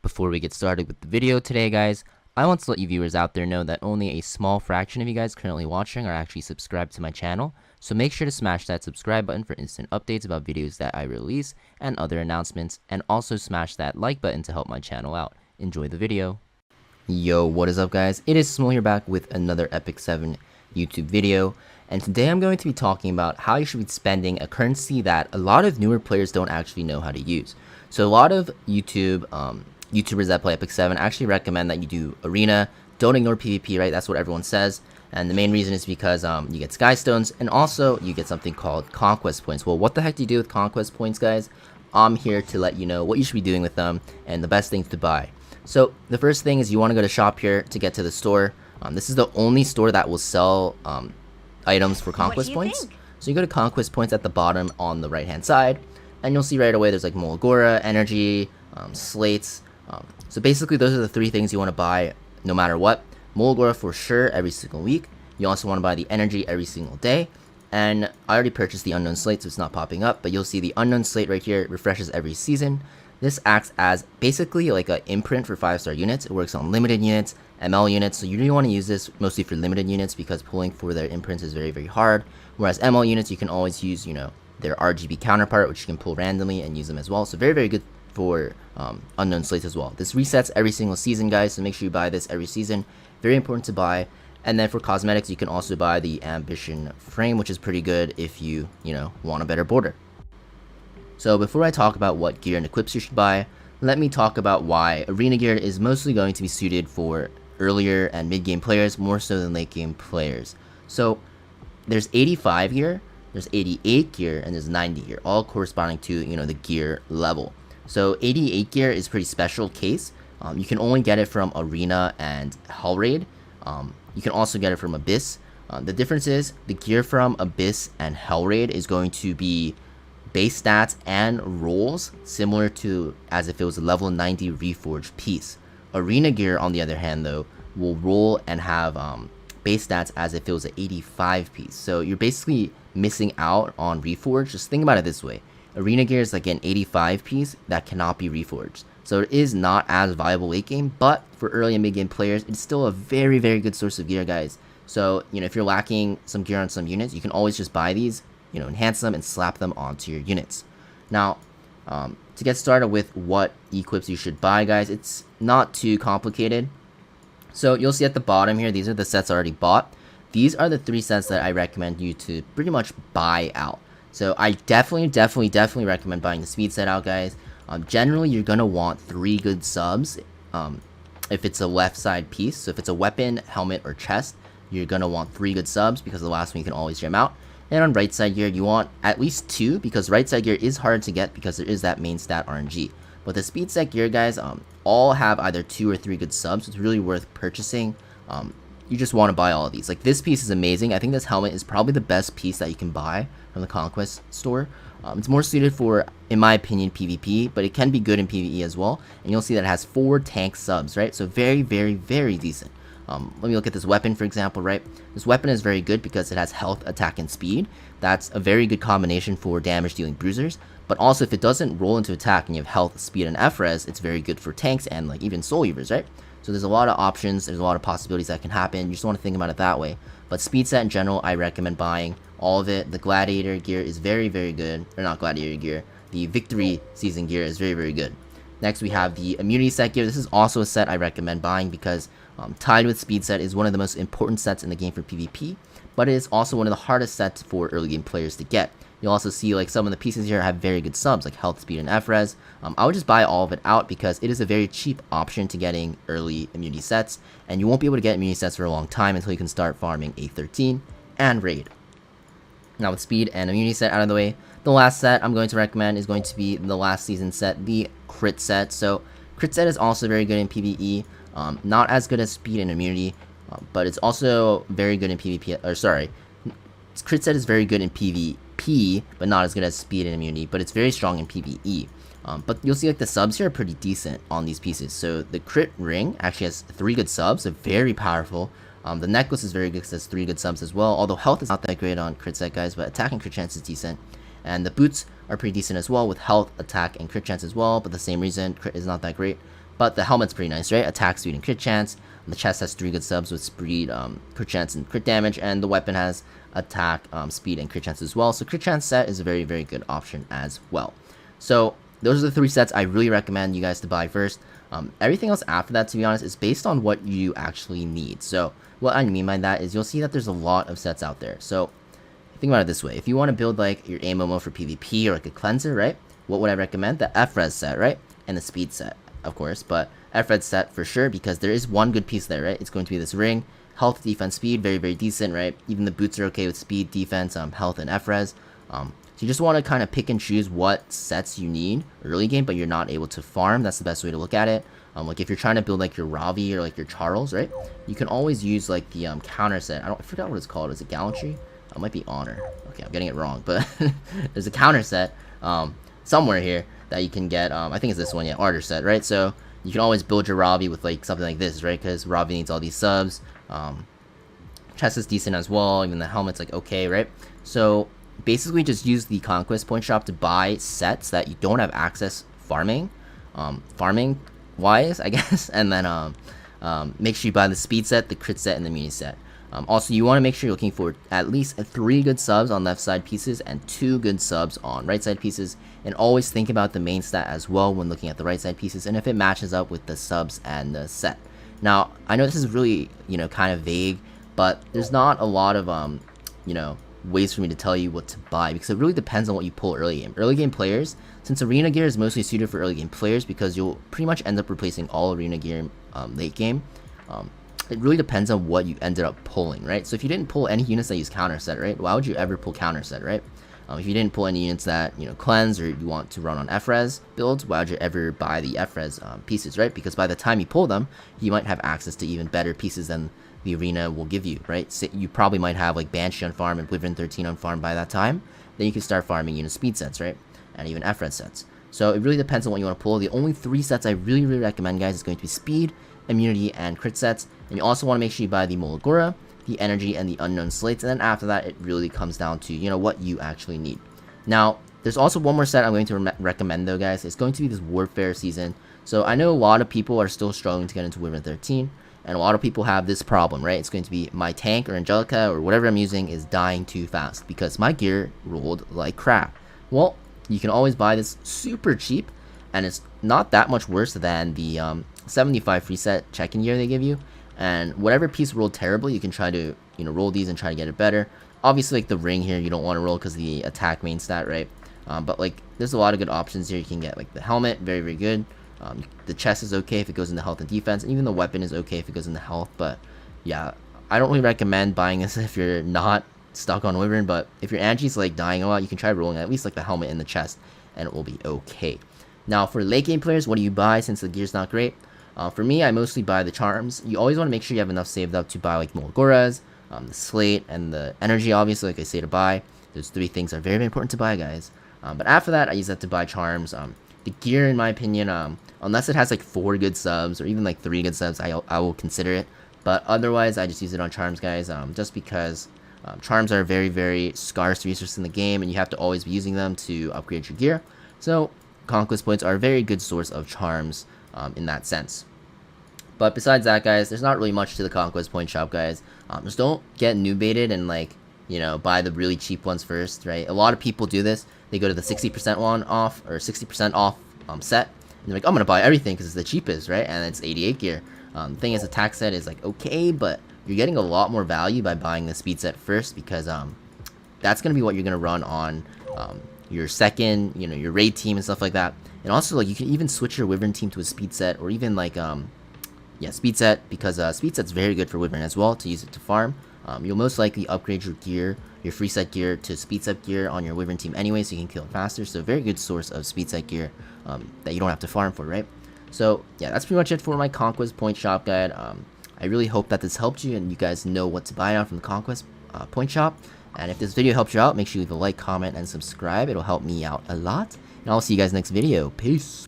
Before we get started with the video today, guys, I want to let you viewers out there know that only a small fraction of you guys currently watching are actually subscribed to my channel, so make sure to smash that subscribe button for instant updates about videos that I release and other announcements, and also smash that like button to help my channel out. Enjoy the video. Yo, what is up guys? It is Samool here, back with another Epic 7 YouTube video, and today I'm going to be talking about how you should be spending a currency that a lot of newer players don't actually know how to use. So a lot of YouTubers that play Epic 7 actually recommend that you do Arena. Don't ignore PvP, right? That's what everyone says. And the main reason is because you get Sky Stones, and also you get something called Conquest Points. Well, what the heck do you do with Conquest Points, guys? I'm here to let you know what you should be doing with them and the best things to buy. So the first thing is you want to go to shop here to get to the store. This is the only store that will sell items for Conquest Points. So you go to Conquest Points at the bottom on the right hand side, and you'll see right away there's like Molagora, Energy, Slates. So basically those are the three things you want to buy no matter what. Molagora for sure every single week. You also want to buy the Energy every single day. And I already purchased the Unknown Slate, so it's not popping up, but you'll see the Unknown Slate right here. It refreshes every season. This acts as basically like an imprint for 5-star units. It works on limited units, ML units, so you really want to use this mostly for limited units because pulling for their imprints is very, very hard. Whereas ML units, you can always use, their RGB counterpart, which you can pull randomly and use them as well. So very, very good for Unknown Slates as well. This resets every single season, guys, so make sure you buy this every season. Very important to buy. And then for cosmetics, you can also buy the Ambition frame, which is pretty good if you, want a better border. So before I talk about what gear and equips you should buy, let me talk about why Arena gear is mostly going to be suited for earlier and mid-game players more so than late-game players. So there's 85 gear, there's 88 gear, and there's 90 gear, all corresponding to, the gear level. So 88 gear is a pretty special case. You can only get it from Arena and Hellraid. You can also get it from Abyss. The difference is the gear from Abyss and Hellraid is going to be base stats and rolls similar to as if it was a level 90 reforged piece. Arena gear, on the other hand, though, will roll and have base stats as if it was an 85 piece. So you're basically missing out on reforged. Just think about it this way. Arena gear is like an 85 piece that cannot be reforged. So it is not as viable late game, but for early and mid game players, it's still a very, very good source of gear, guys. So, if you're lacking some gear on some units, you can always just buy these, enhance them and slap them onto your units. Now, to get started with what equips you should buy, guys, it's not too complicated. So you'll see at the bottom here, these are the sets already bought. These are the 3 sets that I recommend you to pretty much buy out. So I definitely recommend buying the speed set out, guys. Generally, you're going to want 3 good subs if it's a left side piece. So if it's a weapon, helmet, or chest, you're going to want 3 good subs because the last one you can always jam out. And on right side gear, you want at least 2 because right side gear is hard to get because there is that main stat RNG. But the speed set gear, guys, all have either 2 or 3 good subs. So it's really worth purchasing. You just want to buy all of these. Like, this piece is amazing. I think this helmet is probably the best piece that you can buy from the Conquest store. It's more suited for, in my opinion, PvP, but it can be good in PvE as well. And you'll see that it has 4 tank subs, right? So very, very, very decent. Let me look at this weapon, for example, right? This weapon is very good because it has health, attack, and speed. That's a very good combination for damage-dealing bruisers. But also, if it doesn't roll into attack and you have health, speed, and FRES, it's very good for tanks and like even soul weavers, right? So there's a lot of options, there's a lot of possibilities that can happen. You just want to think about it that way. But speed set in general, I recommend buying all of it. The Gladiator gear is very, very good. Or not Gladiator gear. The Victory Season gear is very, very good. Next, we have the Immunity set gear. This is also a set I recommend buying because tied with speed set is one of the most important sets in the game for PvP. But it is also one of the hardest sets for early game players to get. You'll also see like some of the pieces here have very good subs like health, speed, and FRES. I would just buy all of it out because it is a very cheap option to getting early immunity sets, and you won't be able to get immunity sets for a long time until you can start farming A13 and Raid. Now with speed and immunity set out of the way, the last set I'm going to recommend is going to be the last season set, the crit set. So crit set is also very good in PvE, not as good as speed and immunity, but it's also very good in PvP, or sorry, crit set is very good in PvP, but not as good as speed and immunity, but it's very strong in PvE. But you'll see like the subs here are pretty decent on these pieces. So the crit ring actually has 3 good subs, so very powerful. The necklace is very good because it has 3 good subs as well, although health is not that great on crit set, guys, but attack and crit chance is decent. And the boots are pretty decent as well, with health, attack, and crit chance as well, but the same reason, crit is not that great. But the helmet's pretty nice, right? Attack, speed, and crit chance. The chest has 3 good subs with speed, crit chance, and crit damage, and the weapon has attack, speed, and crit chance as well. So crit chance set is a very, very good option as well. So those are the 3 sets I really recommend you guys to buy first. Everything else after that, to be honest, is based on what you actually need. So what I mean by that is you'll see that there's a lot of sets out there. So think about it this way. If you want to build like your AMMO for PvP or like a cleanser, right? What would I recommend? The FRES set, right? And the speed set, of course. But FRES set for sure, because there is one good piece there, right? It's going to be this ring. Health, defense, speed, very, very decent, right? Even the boots are okay with speed, defense, health, and FRES. So you just want to kind of pick and choose what sets you need early game, but you're not able to farm. That's the best way to look at it. Like if you're trying to build like your Ravi or like your Charles, right? You can always use like the counter set. I forgot what it's called. Is it Gallantry? It might be Honor. Okay, I'm getting it wrong, but there's a counter set somewhere here that you can get. I think it's this one, yeah, Ardor set, right? So you can always build your Ravi with like something like this, right? Because Ravi needs all these subs. Chest is decent as well. Even the helmet's like okay, right? So basically just use the Conquest Point Shop to buy sets that you don't have access farming wise, I guess, and then make sure you buy the speed set, the crit set, and the muni set. Also, you want to make sure you're looking for at least 3 good subs on left side pieces and 2 good subs on right side pieces, and always think about the main stat as well when looking at the right side pieces and if it matches up with the subs and the set. Now, I know this is really, kind of vague, but there's not a lot of, ways for me to tell you what to buy, because it really depends on what you pull early game. Early game players, since arena gear is mostly suited for early game players because you'll pretty much end up replacing all arena gear late game, it really depends on what you ended up pulling, right? So if you didn't pull any units that use counter set, right, why would you ever pull counter set, right? If you didn't pull any units that, cleanse, or you want to run on FRES builds, why would you ever buy the FRES pieces, right? Because by the time you pull them, you might have access to even better pieces than the arena will give you, right? So you probably might have like Banshee on farm and Wyvern 13 on farm by that time. Then you can start farming, speed sets, right? And even FRES sets. So it really depends on what you want to pull. The only 3 sets I really, really recommend, guys, is going to be speed, immunity, and crit sets. And you also want to make sure you buy the Molagora, the energy, and the unknown slates. And then after that, it really comes down to, what you actually need. Now, there's also one more set I'm going to recommend, though, guys. It's going to be this Warfare season. So I know a lot of people are still struggling to get into Wyvern 13. And a lot of people have this problem, right? It's going to be my tank or Angelica or whatever I'm using is dying too fast because my gear rolled like crap. Well, you can always buy this super cheap, and it's not that much worse than the 75 free set check-in gear they give you. And whatever piece rolled terribly, you can try to roll these and try to get it better. Obviously, like the ring here, you don't want to roll because the attack main stat, right? But like there's a lot of good options here. You can get like the helmet, very, very good. The chest is okay if it goes into health and defense, and even the weapon is okay if it goes into health. But yeah, I don't really recommend buying this if you're not stuck on Wyvern. But if your Angie's like dying a lot, you can try rolling at least like the helmet and the chest, and it will be okay. Now for late game players, what do you buy since the gear's not great? For me, I mostly buy the charms. You always want to make sure you have enough saved up to buy like Molagoras, the slate, and the energy. Obviously, like I say, to buy. Those 3 things are very, very important to buy, guys. But after that, I use that to buy charms. The gear, in my opinion, unless it has like 4 good subs or even like 3 good subs, I will consider it. But otherwise, I just use it on charms, guys, just because charms are a very, very scarce resource in the game, and you have to always be using them to upgrade your gear. So Conquest Points are a very good source of charms in that sense. But besides that, guys, there's not really much to the Conquest Point Shop, guys. Just don't get new baited and like, buy the really cheap ones first, right? A lot of people do this. They go to the 60% one off or 60% off set. And they're like, I'm going to buy everything because it's the cheapest, right? And it's 88 gear. The thing is, the attack set is like, okay, but you're getting a lot more value by buying the speed set first, because that's going to be what you're going to run on your second, your raid team and stuff like that. And also, like, you can even switch your Wyvern team to a speed set, or even like, speed set, because speed set's very good for Wyvern as well to use it to farm. You'll most likely upgrade your gear, your free set gear, to speed set gear on your Wyvern team anyway, so you can kill it faster. So very good source of speed set gear that you don't have to farm for, right? So yeah, that's pretty much it for my Conquest Point Shop guide. I really hope that this helped you and you guys know what to buy now from the Conquest Point Shop. And if this video helped you out, make sure you leave a like, comment, and subscribe. It'll help me out a lot. And I'll see you guys next video. Peace.